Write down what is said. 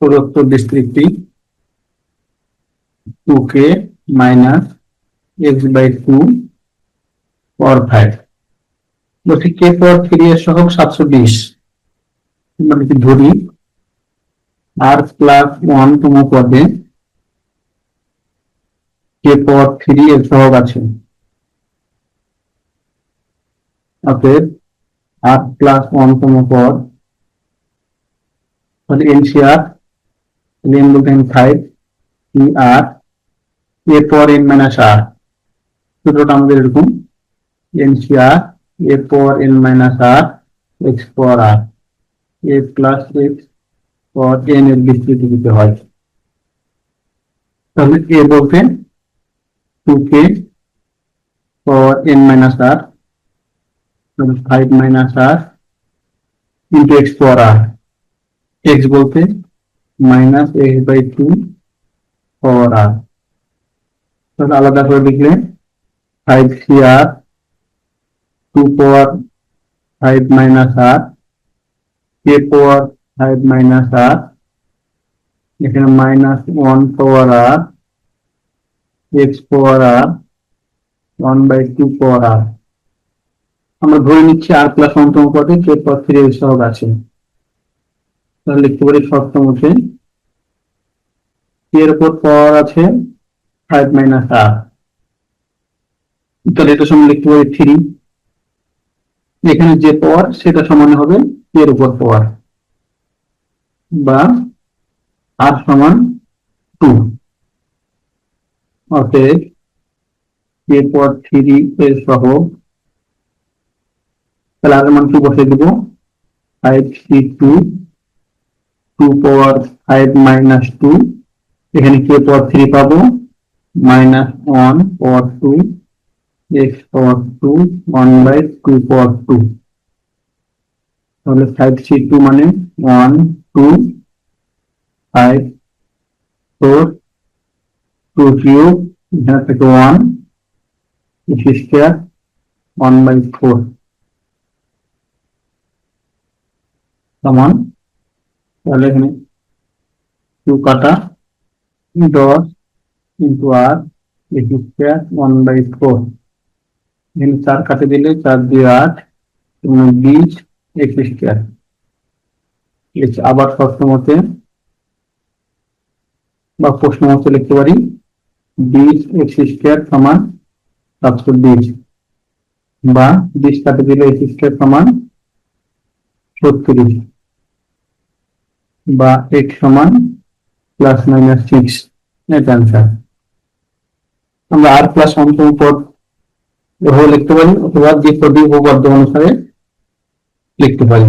প্রদত্ত ডিস্ট্রিক্টটি 2k minus x/2 পাওয়ার 5 বলছি k পাওয়ার 3 এর সহগ 720 মানে কি ধরি r প্লাস 1 তম পদে k পাওয়ার 3 এর সহগ আছে, অতএব r প্লাস 1 তম পদ তাহলে NCR n বলতেন 5 r a power n minus r সূত্রটা আমাদের এরকম NCR a power n minus r x power r a plus x power n এর বিস্তৃতি দিতে হয়। তাহলে a বলতে 2k পাওয়ার n minus r 5 minus r into x পাওয়ার r, x বলতে মাইনাস x/2 পাওয়ার r। তাহলে আলাদা করে লিখলে 5cr 2 পাওয়ার 5 মাইনাস r k পাওয়ার 5 মাইনাস r এখানে মাইনাস 1 পাওয়ার r x পাওয়ার r 1/2 পাওয়ার r। আমরা ধরে নিচ্ছি r প্লাস 1 তম পদে k পাওয়ার 3 এর সহগ আছে, তাহলে লিখতে পারি সপ্তমকে k এর উপর পাওয়ার আছে 5 মাইনাস r, তাহলে এটা সমান লিখতে পারি 3, এখানে যে পাওয়ার সেটা সমান হবে k এর উপর পাওয়ার বা r সমান 2, অতএব k পাওয়ার 3 এর সহগ তাহলে আর মান কি বসিয়ে দেব 5c2 2 পাওয়ার 5 মাইনাস 2 এখানে k পাওয়ার 3 পাবো মাইনাস 1 পাওয়ার 2 x পাওয়ার 2 1/2 পাওয়ার 2, তাহলে 5c2 মানে 1 2 5 4 2 কিউব এখানে থেকে 1 x স্কয়ার 1/4 সমান, তাহলে এখানে 2 কাটা 10 ইন্টু r x স্কয়ার 1/4 এখানে 4 কাটে দিলে 4 দিয়ে 8 20 x স্কয়ার। আবার শর্ত মতে বা প্রশ্ন মতে লিখতে পারি 20 x স্কয়ার সমান 720 বা 20 কাটে দিলে x স্কয়ার সমান 36 বা x সমান প্লাস মাইনাস 6 এটা आंसर। আমরা r প্লাস 1 তম পদ এভাবে লিখতে পারি অথবা যে পদই উপপাদ্য অনুসারে লিখতে পারি।